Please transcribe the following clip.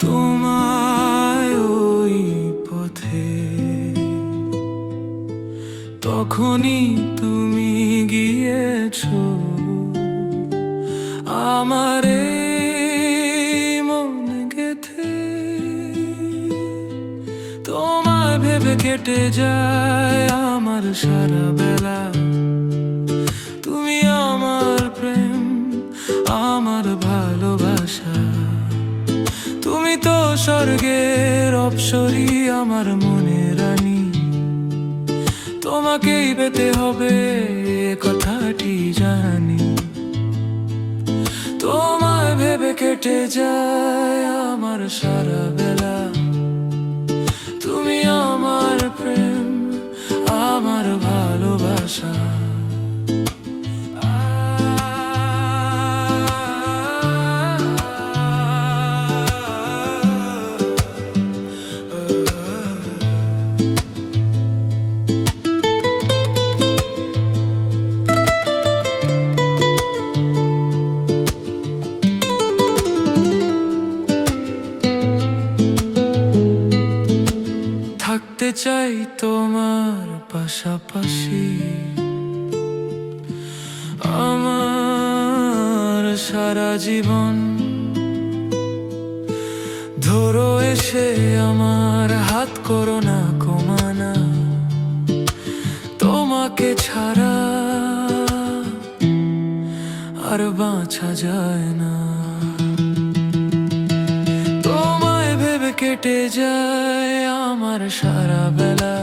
তোমায় ওই পথে, তখনই তুমি গিয়েছো আমার মন গেথে। তোমায় ভেবে কেটে যায় আমার সারা বেলা। তুমি আমার প্রেম, আমার ভালোবাসা। তুমি তো স্বর্গের অপ্সরী, আমার মনের রানী। তোমাকেই পেতে হবে কথাটি জানি। তোমায় ভেবে কেটে যায় আমার সারা বেলা। তুমি আমার প্রেম, আমার ভালোবাসা। থাকতে চাই তোমার পাশাপাশি, আমার সারা জীবন। ধরো এসে আমার হাত, করো না কমানা। তোমাকে ছাড়া আর বাঁচা যায় না। তোমায় ভেবে কেটে যায় আমার সারা বেলা।